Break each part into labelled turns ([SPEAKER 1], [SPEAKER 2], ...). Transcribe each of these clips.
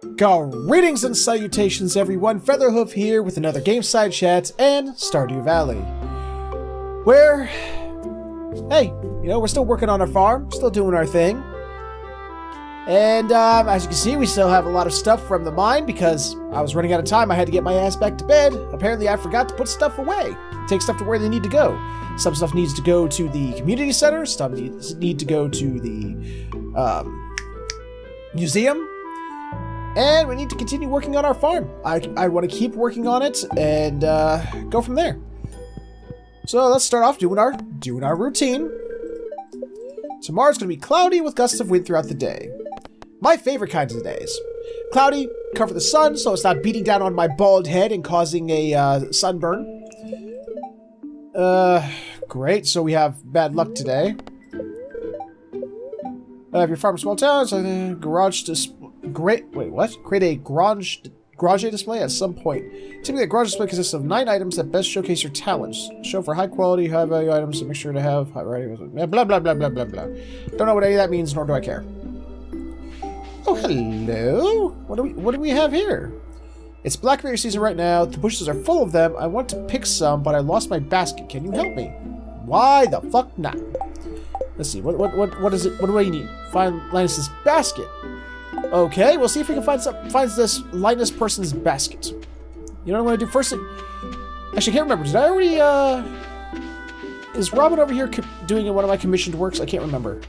[SPEAKER 1] Greetings and salutations, everyone. Featherhoof here with another Gameside Chat and Stardew Valley. Where, hey, we're still working on our farm, still doing our thing. And as you can see, we still have a lot of stuff from the mine because I was running out of time. I had to get my ass back to bed. Apparently, I forgot to put stuff away. Take stuff to where they need to go. Some stuff needs to go to the community center. Some need to go to the museum. And we need to continue working on our farm. I want to keep working on it and go from there. So let's start off doing our routine. Tomorrow's going to be cloudy with gusts of wind throughout the day. My favorite kinds of days. Cloudy, cover the sun so it's not beating down on my bald head and causing a sunburn. Great. So we have bad luck today. Have your farm small towns, garage display. Great. Wait, what? Create a garage display at some point. Typically, a garage display consists of 9 items that best showcase your talents. Show for high quality, high value items, and make sure to have high variety. Blah blah blah blah blah blah. Don't know what any of that means, nor do I care. Oh, hello. What do we have here? It's blackberry season right now. The bushes are full of them. I want to pick some, but I lost my basket. Can you help me? Why the fuck not? Let's see. What is it? What do I need? Find Linus's basket. Okay, we'll see if we can find this Linus person's basket. You know what I want to do first? Actually, I can't remember. Did I already, is Robin over here doing one of my commissioned works? I can't remember.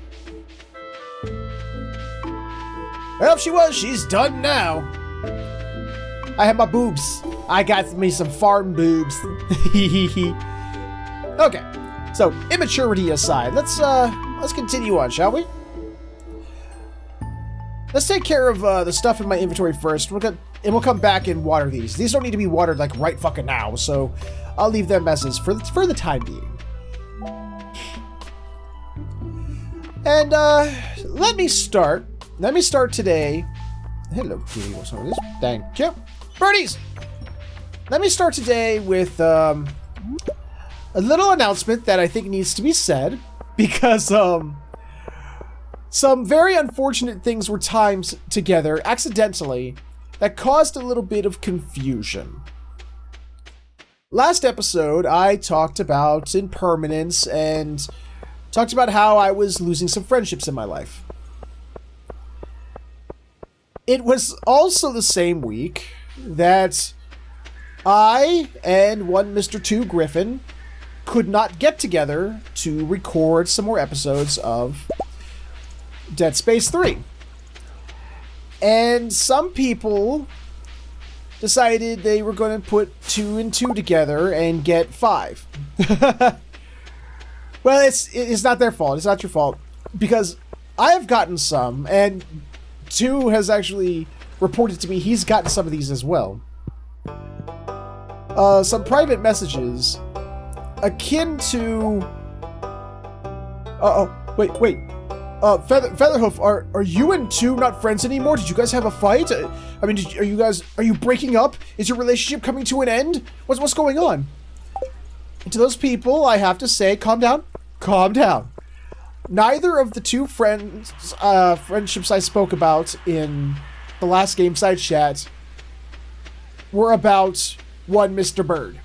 [SPEAKER 1] Well, she was. She's done now. I have my boobs. I got me some farm boobs. Okay, so immaturity aside, let's continue on, shall we? Let's take care of the stuff in my inventory first. We'll come back and water these. These don't need to be watered like right fucking now, so I'll leave them as is for the time being. And let me start today. Hello, kitty. What's on this? Thank you, birdies. Let me start today with a little announcement that I think needs to be said because some very unfortunate things were timed together accidentally that caused a little bit of confusion. Last episode, I talked about impermanence and talked about how I was losing some friendships in my life. It was also the same week that I and one Mr. 2 Gryphon could not get together to record some more episodes of Dead Space 3. And some people decided they were going to put 2 and 2 together and get 5. Well, it's not their fault. It's not your fault. Because I have gotten some, and 2 has actually reported to me he's gotten some of these as well. Some private messages akin to... Wait. Featherhoof, are you and 2 not friends anymore? Did you guys have a fight? I mean, are you breaking up? Is your relationship coming to an end? What's going on? And to those people, I have to say, calm down. Calm down. Neither of the 2 friendships I spoke about in the last Gameside Chat were about one Mr. Bird.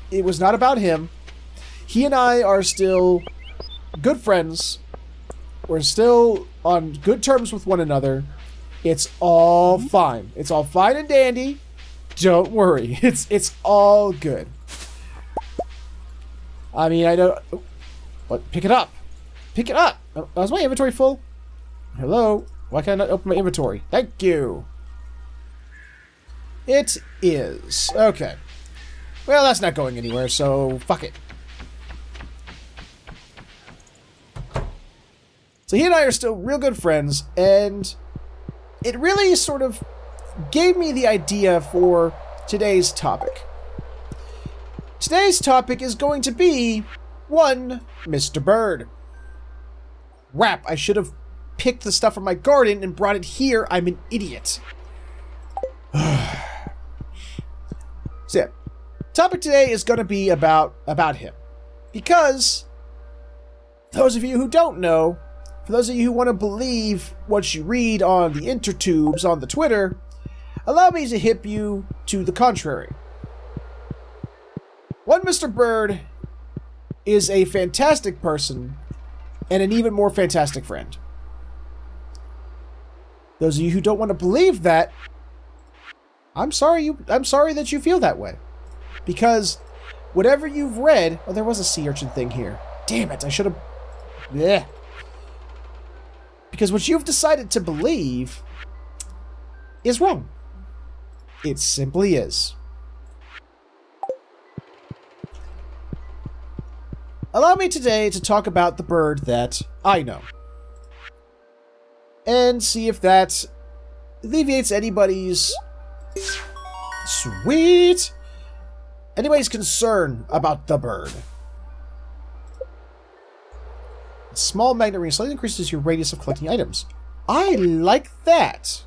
[SPEAKER 1] It was not about him. He and I are still good friends. We're still on good terms with one another. It's all fine. It's all fine and dandy. Don't worry. It's all good. I mean, I don't... What? Pick it up. Pick it up. Is my inventory full? Hello? Why can't I not open my inventory? Thank you. It is. Okay. Well, that's not going anywhere, so fuck it. So he and I are still real good friends, and it really sort of gave me the idea for today's topic. Today's topic is going to be one Mr. Bird. Rap, I should have picked the stuff from my garden and brought it here. I'm an idiot. So yeah, topic today is going to be about him. Because, those of you who don't know, for those of you who want to believe what you read on the intertubes, on the Twitter, allow me to hip you to the contrary. One Mr. Bird is a fantastic person and an even more fantastic friend. Those of you who don't want to believe that, I'm sorry that you feel that way. Because whatever you've read... Oh, there was a sea urchin thing here. Damn it, I should have... Yeah. Because what you've decided to believe is wrong. It simply is. Allow me today to talk about the bird that I know. And see if that alleviates anybody's... Sweet! Anybody's concern about the bird. A small magnet ring slightly increases your radius of collecting items. I like that.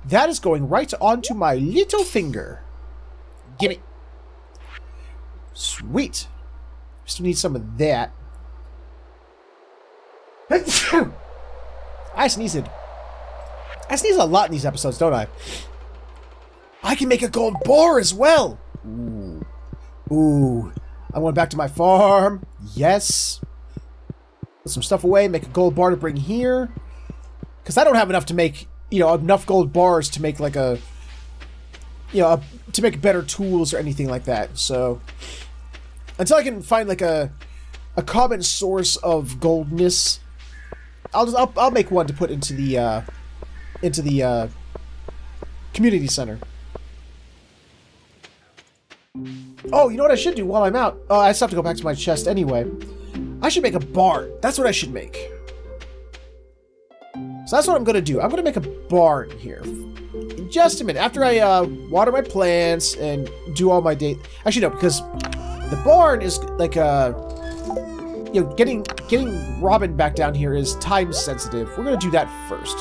[SPEAKER 1] That is going right onto my little finger. Gimme. Sweet. Still need some of that. I sneezed. I sneeze a lot in these episodes, don't I? I can make a gold bar as well. Ooh. Ooh. I went back to my farm. Yes. Put some stuff away, make a gold bar to bring here. Because I don't have enough to make, enough gold bars to make like a, to make better tools or anything like that. So, until I can find like a common source of goldness, I'll make one to put into the community center. Oh, you know what I should do while I'm out? Oh, I still have to go back to my chest anyway. I should make a barn. That's what I should make. So that's what I'm going to do. I'm going to make a barn here. In just a minute. After I water my plants and do all my day... Actually, no, because the barn is like getting Robin back down here is time sensitive. We're going to do that first.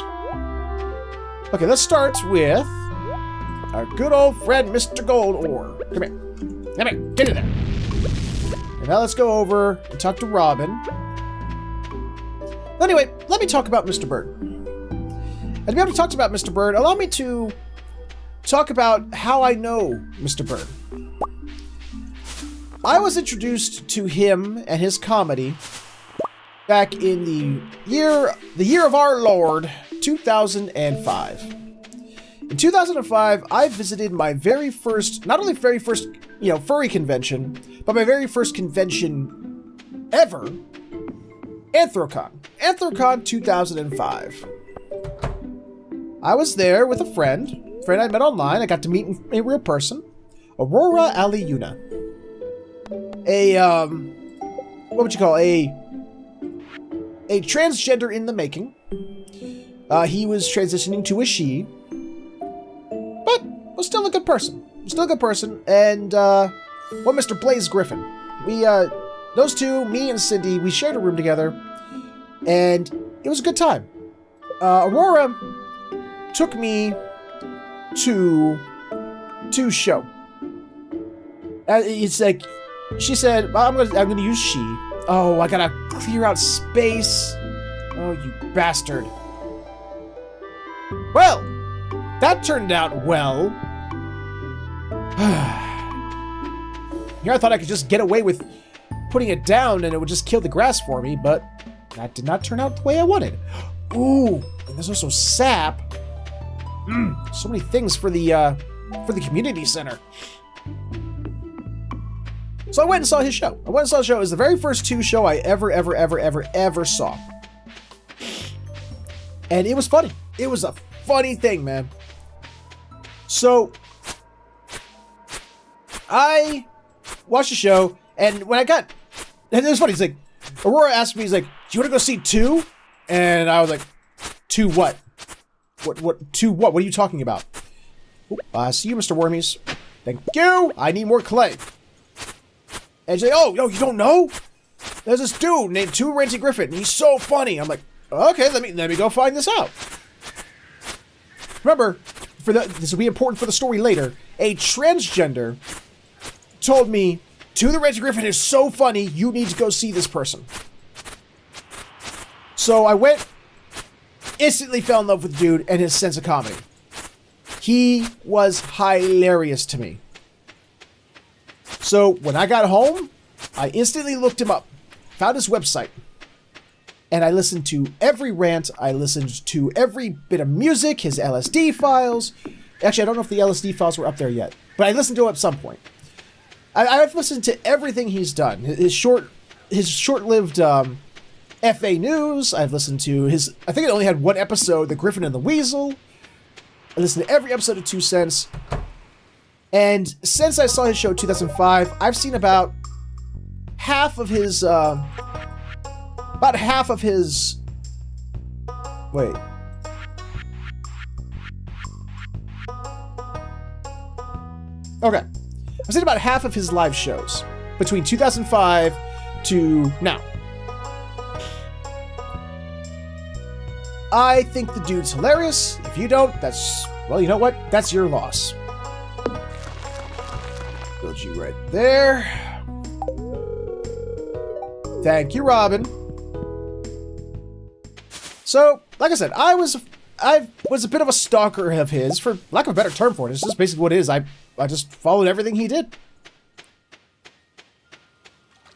[SPEAKER 1] Okay, let's start with our good old friend, Mr. Gold Ore. Come here. Come here. Get in there. And now let's go over and talk to Robin. Anyway, let me talk about Mr. Bird. And to be able to talk about Mr. Bird, allow me to talk about how I know Mr. Bird. I was introduced to him and his comedy back in the year of our Lord, 2005. In 2005, I visited my very first, not only very first, furry convention, but my very first convention ever, Anthrocon. Anthrocon 2005. I was there with a friend I met online. I got to meet in real person. Aurora Aliuna. What would you call a transgender in the making. He was transitioning to a she, but was still a good person. Still a good person. And Mr. Blaze Gryphon. We those two, me and Cindy, we shared a room together, and it was a good time. Aurora took me to show. It's like she said, well, I'm gonna use she. Oh, I gotta clear out space. Oh, you bastard. Well, that turned out well. Here I thought I could just get away with putting it down and it would just kill the grass for me, but that did not turn out the way I wanted. Ooh, and there's also sap. So many things for the community center. So I went and saw his show. It was the very first show I ever saw. And it was funny. It was a funny thing, man. So I watched the show, and when and it was funny, he's like, Aurora asked me, he's like, do you want to go see 2? And I was like, 2 what? What 2 what? What are you talking about? See you, Mr. Wormies. Thank you! I need more clay. And she's like, oh, no, you don't know? There's this dude named Unwarranted Gryphon, and he's so funny. I'm like, okay, let me go find this out. Remember, this will be important for the story later, a transgender told me, Unwarranted Gryphon is so funny, you need to go see this person. So I went, instantly fell in love with the dude and his sense of comedy. He was hilarious to me. So when I got home, I instantly looked him up, found his website, and I listened to every rant. I listened to every bit of music, his LSD files. Actually, I don't know if the LSD files were up there yet, but I listened to him at some point. I've listened to everything he's done. His short-lived FA News. I've listened to his... I think it only had one episode, The Gryphon and the Weasel. I listened to every episode of 2 Cents. And since I saw his show in 2005, I've seen about half of his... Wait. Okay. I've seen about half of his live shows between 2005 to now. I think the dude's hilarious. If you don't, that's... well, you know what? That's your loss. Build you right there. Thank you, Robin. So, like I said, I was a bit of a stalker of his, for lack of a better term for it. It's just basically what it is. I just followed everything he did.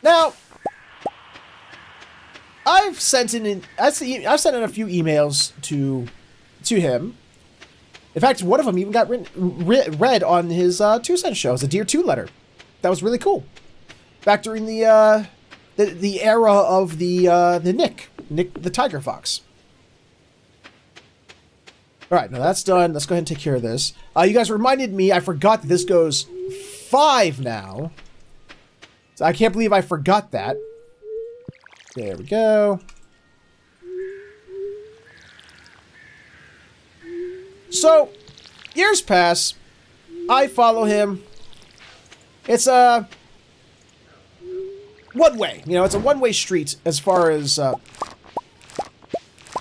[SPEAKER 1] Now, I've sent in a few emails to him. In fact, one of them even got read on his 2 Cents show as a Dear 2 letter. That was really cool. Back during the era of the Nick the Tiger Fox. All right, now that's done. Let's go ahead and take care of this. You guys reminded me, I forgot that this goes 5 now. So I can't believe I forgot that. There we go. So, years pass. I follow him. It's a one-way. You know, it's a one-way street as far as,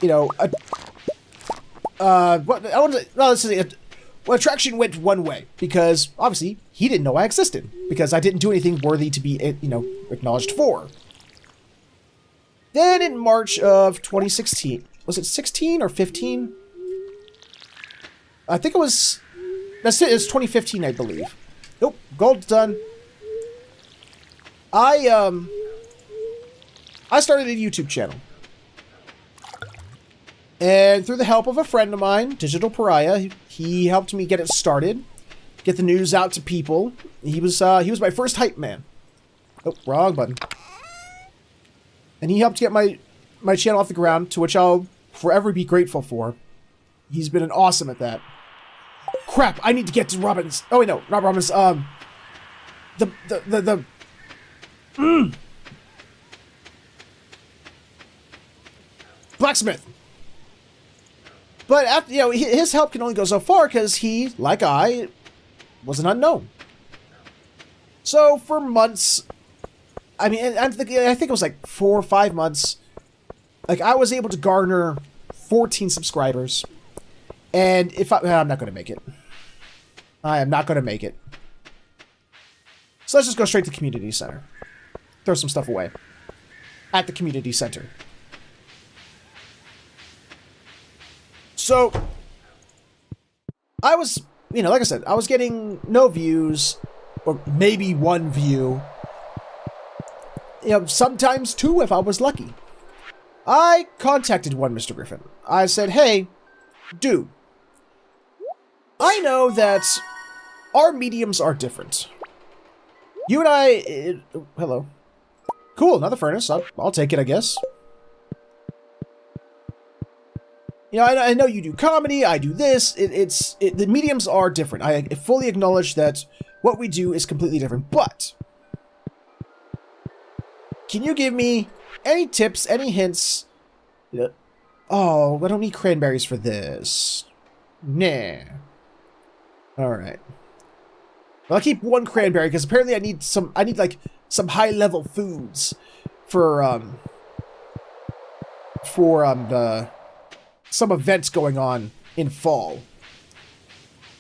[SPEAKER 1] you know, attraction went one way because obviously he didn't know I existed because I didn't do anything worthy to be, you know, acknowledged for. Then in March of 2016, was it 16 or 15? I think it was, that's it, it's 2015, I believe. Nope, gold's done. I started a YouTube channel. And through the help of a friend of mine, Digital Pariah, he helped me get it started, get the news out to people. He was my first hype man. Oh, wrong button. And he helped get my channel off the ground, to which I'll forever be grateful for. He's been an awesome at that. Crap, I need to get to Robin's. Oh wait, no, not Robin's. Blacksmith. But after, you know, his help can only go so far because he, like I, was an unknown. So for months, I mean, I think it was like 4 or 5 months. Like I was able to garner 14 subscribers, and I'm not going to make it. I am not going to make it. So let's just go straight to the community center. Throw some stuff away at the community center. So, I was, you know, like I said, I was getting no views, or maybe 1 view. You know, sometimes 2 if I was lucky. I contacted one Mr. Gryphon. I said, hey, dude, I know that our mediums are different. You and I, hello. Cool, another furnace. I'll take it, I guess. You know, I know you do comedy, I do this, the mediums are different. I fully acknowledge that what we do is completely different, but can you give me any tips, any hints? Oh, I don't need cranberries for this. Nah. Alright. Well, I'll keep 1 cranberry, because apparently I need like some high-level foods for some events going on in fall.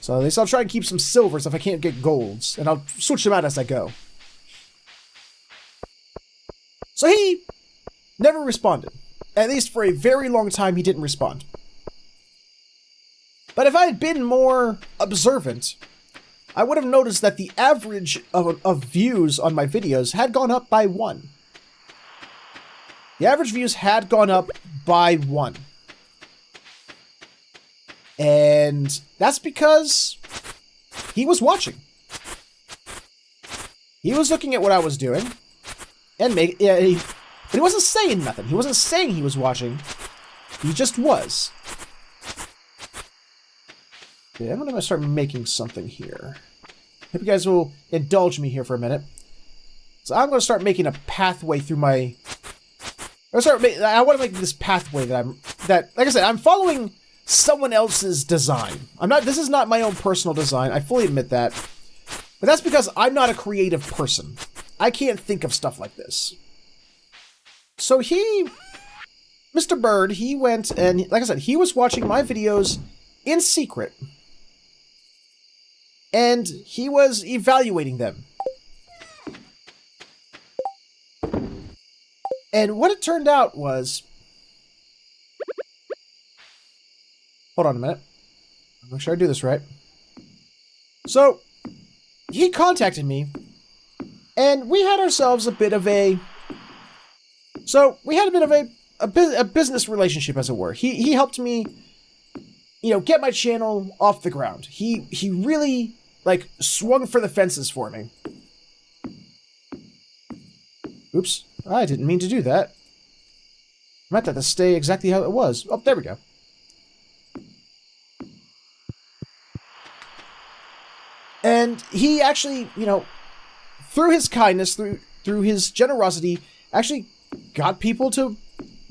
[SPEAKER 1] So at least I'll try and keep some silvers if I can't get golds, and I'll switch them out as I go. So he never responded. At least for a very long time, he didn't respond. But if I had been more observant, I would have noticed that the average of views on my videos had gone up by 1. The average views had gone up by 1. And that's because he was watching. He was looking at what I was doing. And but he wasn't saying nothing. He wasn't saying he was watching. He just was. Okay, I'm going to start making something here. Hope you guys will indulge me here for a minute. So I'm going to start making a pathway through my... I want to make this pathway that, like I said, I'm following someone else's design. This is not my own personal design. I fully admit that. But that's because I'm not a creative person. I can't think of stuff like this. So Mr. Bird, he went and, like I said, he was watching my videos in secret. And he was evaluating them. And what it turned out was... Hold on a minute. I'm make sure I do this right. So, he contacted me, and we had ourselves a bit of a... So, we had a bit of a business relationship, as it were. He helped me, get my channel off the ground. He really, swung for the fences for me. Oops. I didn't mean to do that. I meant that to stay exactly how it was. Oh, there we go. And he actually, through his kindness, through his generosity, actually got people to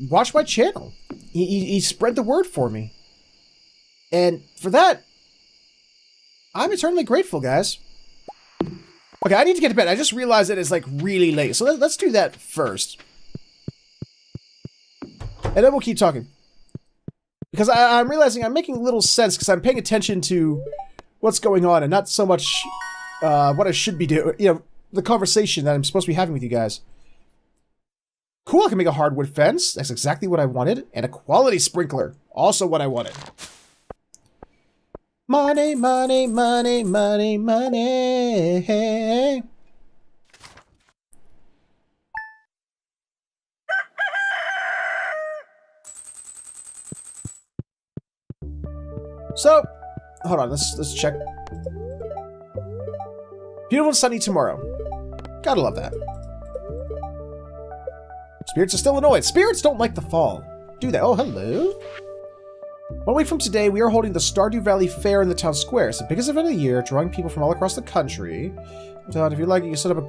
[SPEAKER 1] watch my channel. He spread the word for me. And for that, I'm eternally grateful, guys. Okay, I need to get to bed. I just realized that it's, really late. So let's do that first. And then we'll keep talking. Because I'm realizing I'm making little sense because I'm paying attention to what's going on and not so much what I should be doing. The conversation that I'm supposed to be having with you guys. Cool, I can make a hardwood fence. That's exactly what I wanted. And a quality sprinkler. Also what I wanted. Money, money, money, money, money. So, hold on, let's check. Beautiful and sunny tomorrow. Gotta love that. Spirits are still annoyed. Spirits don't like the fall. Do they? Oh, hello. 1 week from today, we are holding the Stardew Valley Fair in the town square. It's the biggest event of the year, drawing people from all across the country. If you'd like, you can set up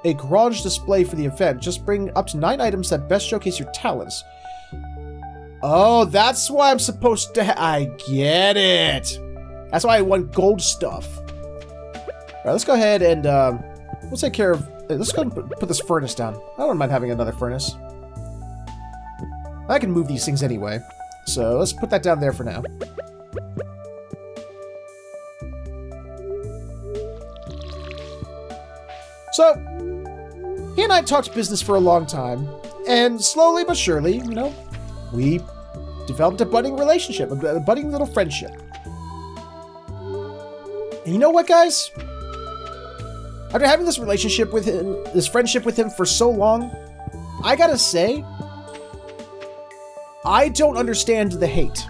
[SPEAKER 1] a garage display for the event. Just bring up to 9 items that best showcase your talents. Oh, that's why I'm supposed to I get it! That's why I want gold stuff. Alright, let's go ahead and, we'll take care of... Let's go ahead and put this furnace down. I don't mind having another furnace. I can move these things anyway. So, let's put that down there for now. So, he and I talked business for a long time, and slowly but surely, we developed a budding relationship, a budding little friendship. And you know what, guys? After having this relationship with him, this friendship with him for so long, I gotta say, I don't understand the hate.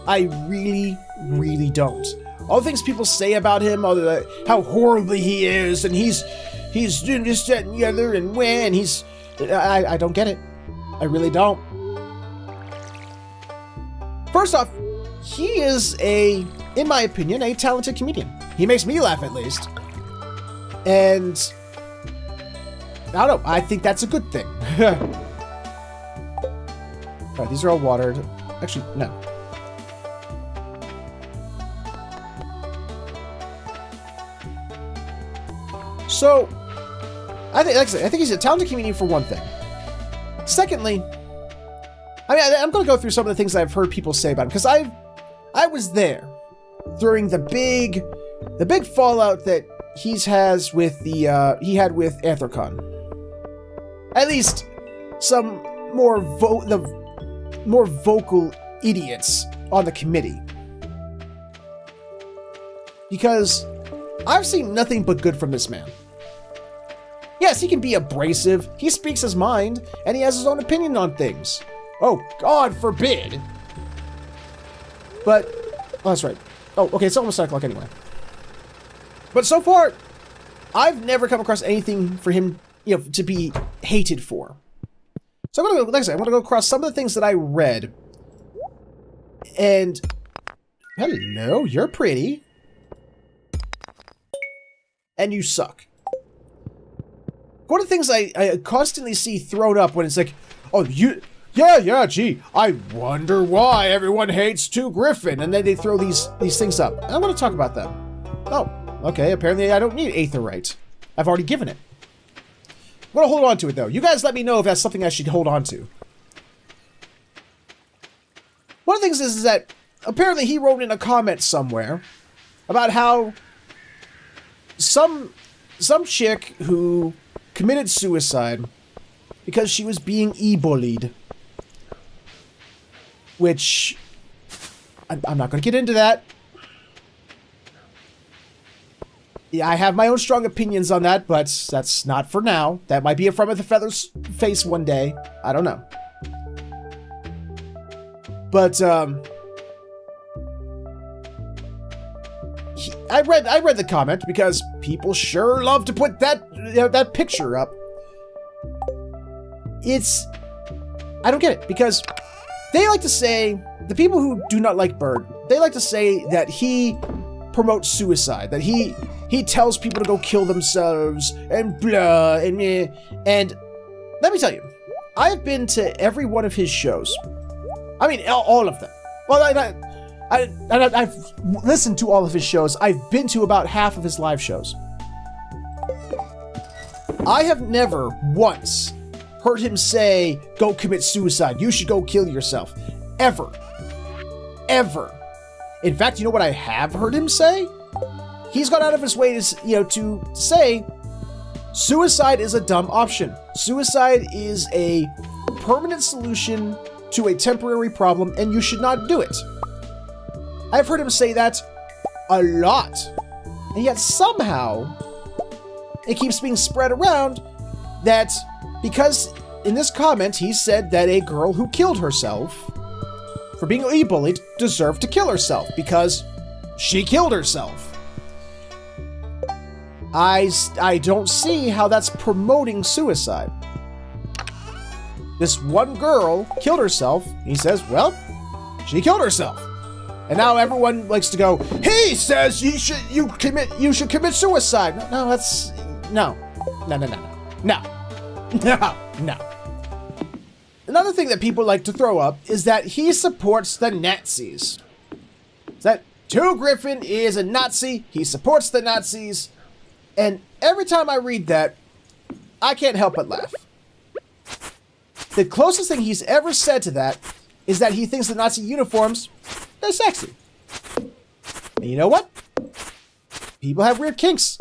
[SPEAKER 1] I really, really don't. All the things people say about him, how horribly he is, and he's doing this, that, and the other, and when I don't get it. I really don't. First off, he is in my opinion, a talented comedian. He makes me laugh, at least. And I don't know, I think that's a good thing. Alright, these are all watered. Actually, no. So, I think he's a talented comedian for one thing. Secondly, I'm going to go through some of the things that I've heard people say about him, because I was there during the big fallout that he had with Anthrocon. At least some more vocal idiots on the committee. because I've seen nothing but good from this man. Yes, he can be abrasive, he speaks his mind, and he has his own opinion on things. Oh, God forbid! But, oh, that's right. Oh, okay, it's almost 9 o'clock anyway. But so far, I've never come across anything for him, to be hated for. So I'm gonna go, like I said, I'm gonna go across some of the things that I read. And, hello, you're pretty. And you suck. One of the things I constantly see thrown up when it's like, oh, gee, I wonder why everyone hates Gryphon, and then they throw these things up. I'm going to talk about them. Oh, okay, apparently I don't need Aetherite. I've already given it. I'm going to hold on to it, though. You guys let me know if that's something I should hold on to. One of the things is that apparently he wrote in a comment somewhere about how some chick who committed suicide because she was being e-bullied. Which, I'm not going to get into that. Yeah, I have my own strong opinions on that, but that's not for now. That might be a from the feather's face one day. I don't know. But, I read the comment because people sure love to put that picture up. I don't get it, because they like to say, the people who do not like Bird, they like to say that he promotes suicide, that he tells people to go kill themselves, and blah, and meh. And let me tell you, I've been to every one of his shows. I mean, all of them. Well, I've listened to all of his shows. I've been to about half of his live shows. I have never once heard him say, go commit suicide. You should go kill yourself. Ever. Ever. In fact, you know what I have heard him say? He's gone out of his way to say, suicide is a dumb option. Suicide is a permanent solution to a temporary problem, and you should not do it. I've heard him say that a lot. And yet somehow, it keeps being spread around that because in this comment he said that a girl who killed herself for being e-bullied deserved to kill herself because she killed herself. I don't see how that's promoting suicide. This one girl killed herself. He says, well, she killed herself. And now everyone likes to go, he says you should commit suicide. No. Another thing that people like to throw up is that he supports the Nazis. That Gryphon is a Nazi, he supports the Nazis, and every time I read that, I can't help but laugh. The closest thing he's ever said to that is that he thinks the Nazi uniforms, they're sexy. And you know what? People have weird kinks.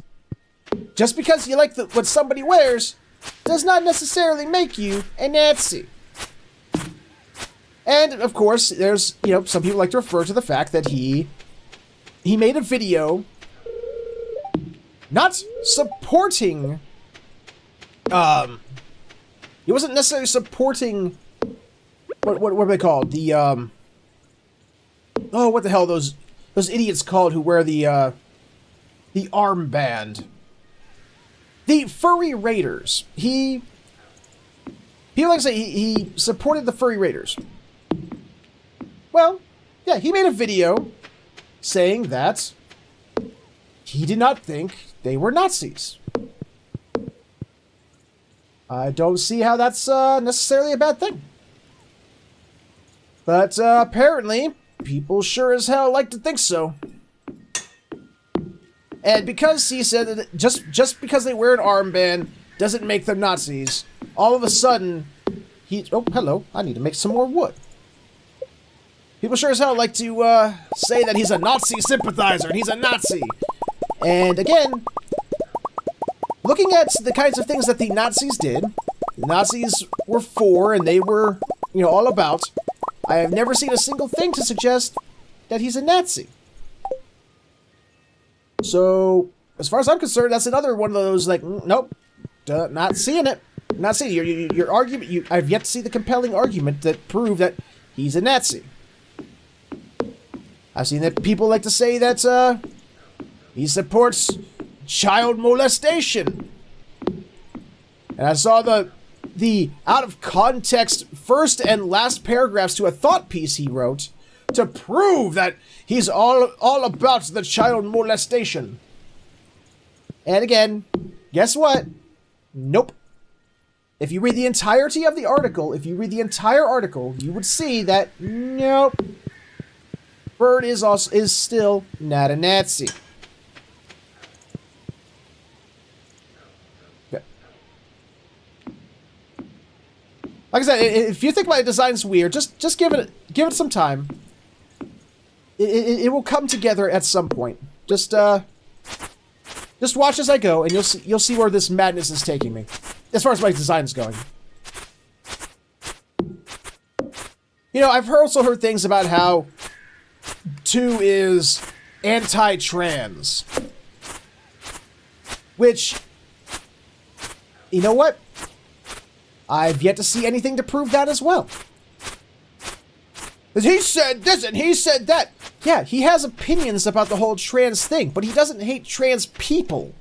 [SPEAKER 1] Just because you like what somebody wears does not necessarily make you a Nazi. And, of course, there's, some people like to refer to the fact that he made a video not supporting, he wasn't necessarily supporting, what are they called? The, what the hell those idiots called who wear the armband? The furry raiders. People like to say he supported the furry raiders. Well, yeah, he made a video saying that he did not think they were Nazis. I don't see how that's necessarily a bad thing. But apparently, people sure as hell like to think so. And because he said that just because they wear an armband doesn't make them Nazis, all of a sudden, oh, hello, I need to make some more wood. People sure as hell like to say that he's a Nazi sympathizer and he's a Nazi. And again, looking at the kinds of things that the Nazis did, the Nazis were for and they were, all about, I have never seen a single thing to suggest that he's a Nazi. So, as far as I'm concerned, that's another one of those, like, nope, not seeing it. Not seeing your argument. I've yet to see the compelling argument that prove that he's a Nazi. I've seen that people like to say that he supports child molestation. And I saw the out of context first and last paragraphs to a thought piece he wrote to prove that he's all about the child molestation. And again, guess what? Nope. If you read the entirety of the article, you would see that nope. Bird is still not a Nazi. Okay. Like I said, if you think my design's weird, just give it some time. It will come together at some point. Just watch as I go, and you'll see where this madness is taking me, as far as my design's going. You know, I've also heard things about how 2 is anti-trans, which, you know what? I've yet to see anything to prove that as well. He said this and he said that. Yeah, he has opinions about the whole trans thing, but he doesn't hate trans people.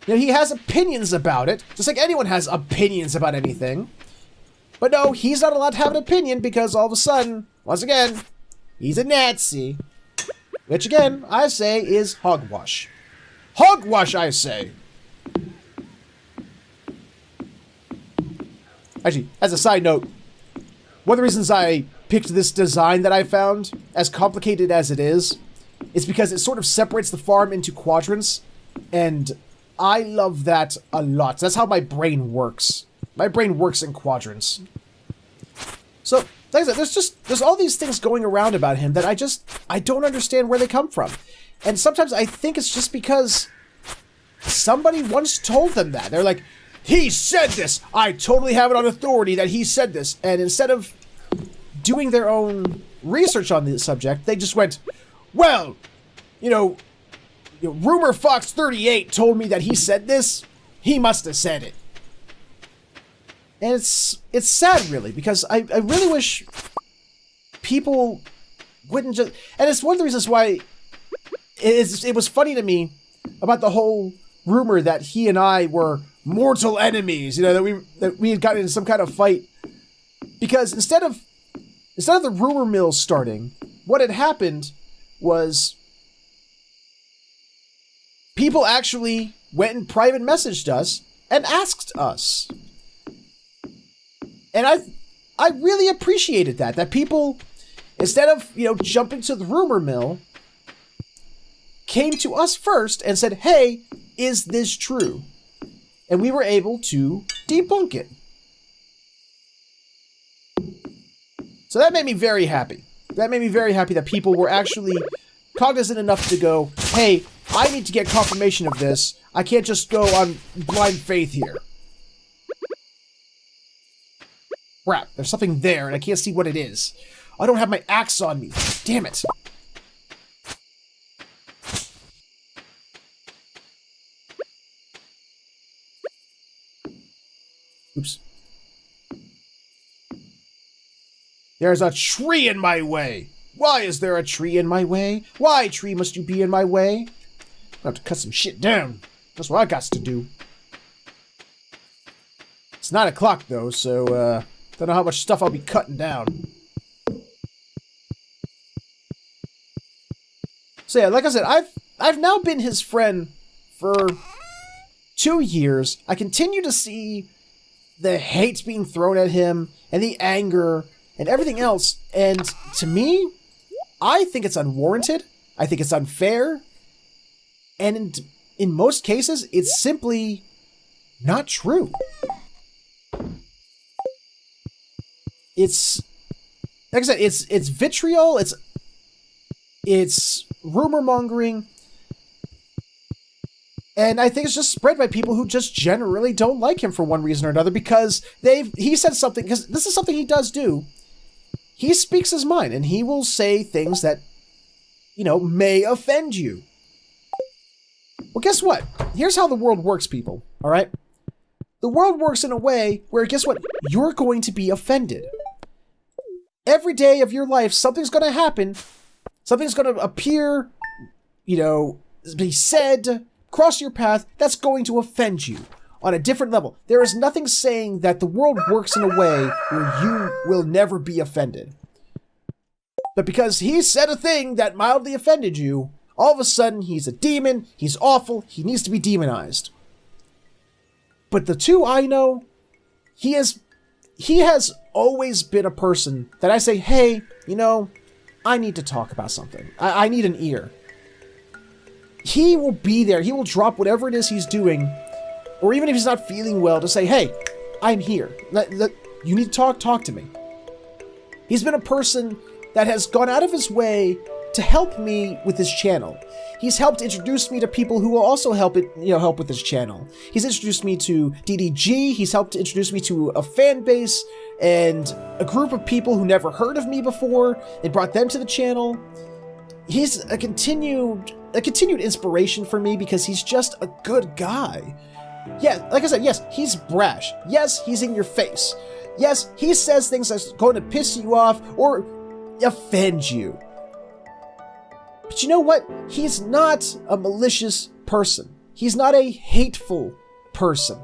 [SPEAKER 1] You know, he has opinions about it, just like anyone has opinions about anything. But no, he's not allowed to have an opinion because all of a sudden, once again, he's a Nazi. Which again, I say is hogwash. Hogwash, I say. Actually, as a side note, one of the reasons I picked this design that I found, as complicated as it is because it sort of separates the farm into quadrants, and I love that a lot. That's how my brain works. My brain works in quadrants. So, like I said, there's all these things going around about him that I don't understand where they come from. And sometimes I think it's just because somebody once told them that. They're like, he said this! I totally have it on authority that he said this. And instead of doing their own research on the subject, they just went, well, Rumor Fox 38 told me that he said this. He must have said it. And it's sad, really, because I really wish people wouldn't just... And it's one of the reasons why it was funny to me about the whole rumor that he and I were mortal enemies, that we had gotten into some kind of fight. Because instead of the rumor mill starting, what had happened was people actually went and private messaged us and asked us. And I really appreciated that people, instead of, jumping to the rumor mill, came to us first and said, hey, is this true? And we were able to debunk it. So that made me very happy. That made me very happy that people were actually cognizant enough to go, hey, I need to get confirmation of this. I can't just go on blind faith here. Crap, there's something there, and I can't see what it is. I don't have my axe on me. Damn it. Oops. There's a tree in my way. Why is there a tree in my way? Why, tree, must you be in my way? I have to cut some shit down. That's what I got to do. It's 9 o'clock, though, so, don't know how much stuff I'll be cutting down. So yeah, like I said, I've now been his friend for 2 years. I continue to see the hate being thrown at him, and the anger, and everything else. And to me, I think it's unwarranted. I think it's unfair. And in most cases, it's simply not true. It's, like I said, it's vitriol, it's rumor mongering, and I think it's just spread by people who just generally don't like him for one reason or another, because he said something, because this is something he does do. He speaks his mind, and he will say things that may offend you. Well, guess what? Here's how the world works, people, all right? The world works in a way where, guess what? You're going to be offended. Every day of your life, something's going to happen. Something's going to appear, be said, cross your path, that's going to offend you on a different level. There is nothing saying that the world works in a way where you will never be offended. But because he said a thing that mildly offended you, all of a sudden he's a demon, he's awful, he needs to be demonized. But the two I know, he has always been a person that I say, hey, I need to talk about something. I need an ear. He will be there. He will drop whatever it is he's doing, or even if he's not feeling well, to say, hey, I'm here. You need to talk to me. He's been a person that has gone out of his way to help me with his channel. He's helped introduce me to people who will also help with his channel. He's introduced me to DDG. He's helped introduce me to a fan base and a group of people who never heard of me before and brought them to the channel. He's a continued inspiration for me because he's just a good guy. Yeah, like I said, yes, he's brash. Yes, he's in your face. Yes, he says things that's going to piss you off or offend you. But you know what? He's not a malicious person. He's not a hateful person.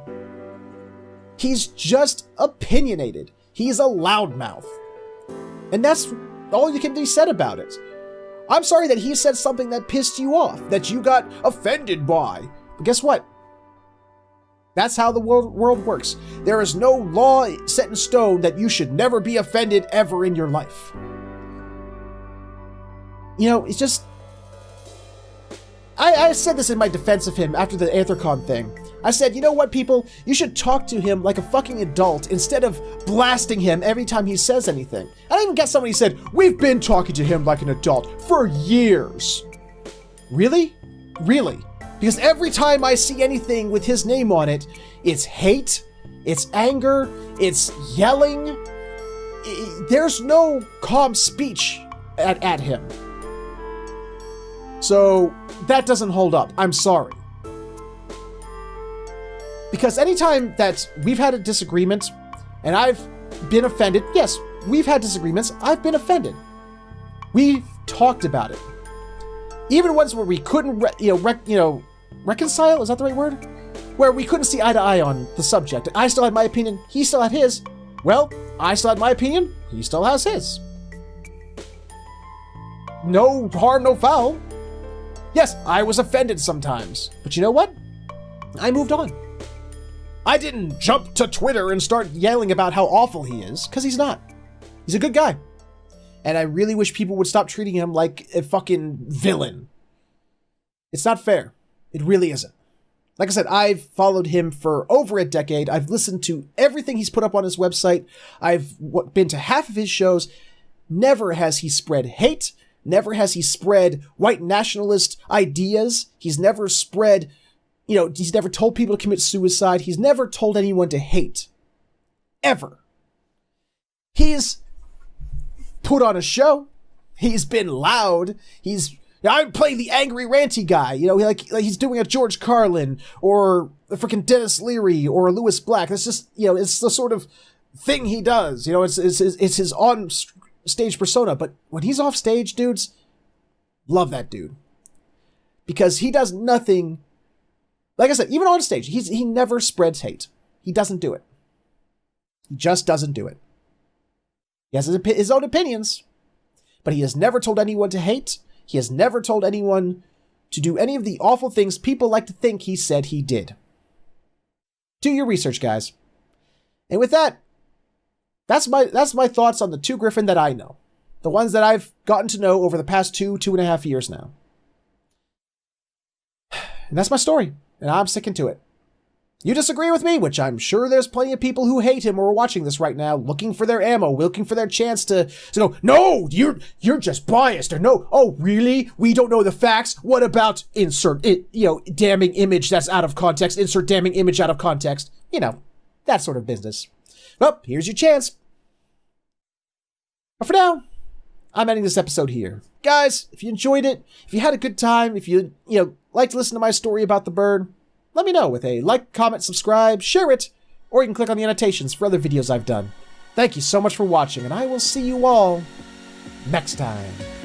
[SPEAKER 1] He's just opinionated. He's a loudmouth. And that's all you can be said about it. I'm sorry that he said something that pissed you off, that you got offended by. But guess what? That's how the world works. There is no law set in stone that you should never be offended ever in your life. It's just... I said this in my defense of him after the Anthrocon thing. I said, you know what, people? You should talk to him like a fucking adult instead of blasting him every time he says anything. I even got somebody who said, we've been talking to him like an adult for years. Really? Really? Because every time I see anything with his name on it, it's hate, it's anger, it's yelling. There's no calm speech at him. So that doesn't hold up. I'm sorry. Because anytime that we've had a disagreement and I've been offended, yes, we've had disagreements, I've been offended. We've talked about it. Even ones where we couldn't, reconcile, is that the right word? Where we couldn't see eye to eye on the subject. I still had my opinion, he still had his. Well, I still had my opinion, he still has his. No harm, no foul. Yes, I was offended sometimes, but you know what? I moved on. I didn't jump to Twitter and start yelling about how awful he is, because he's not. He's a good guy. And I really wish people would stop treating him like a fucking villain. It's not fair. It really isn't. Like I said, I've followed him for over a decade. I've listened to everything he's put up on his website. I've been to half of his shows. Never has he spread hate. Never has he spread white nationalist ideas. He's never spread, he's never told people to commit suicide. He's never told anyone to hate. Ever. He's put on a show. He's been loud. I'm playing the angry ranty guy. Like he's doing a George Carlin or a freaking Dennis Leary or a Lewis Black. That's just, it's the sort of thing he does. It's his on stage persona. But when he's off stage, dudes, love that dude. Because he does nothing. Like I said, even on stage, he never spreads hate. He doesn't do it. He just doesn't do it. He has his own opinions, but he has never told anyone to hate. He has never told anyone to do any of the awful things people like to think he said he did. Do your research, guys. And with that, that's my thoughts on the two Gryphon that I know. The ones that I've gotten to know over the past 2.5 years now. And that's my story, and I'm sticking to it. You disagree with me, which I'm sure there's plenty of people who hate him or are watching this right now, looking for their ammo, looking for their chance to go, no, you're just biased, or no, oh, really? We don't know the facts? What about insert, damning image that's out of context, insert damning image out of context? That sort of business. Well, here's your chance. But for now, I'm ending this episode here. Guys, if you enjoyed it, if you had a good time, if you like to listen to my story about the bird, let me know with a like, comment, subscribe, share it, or you can click on the annotations for other videos I've done. Thank you so much for watching, and I will see you all next time.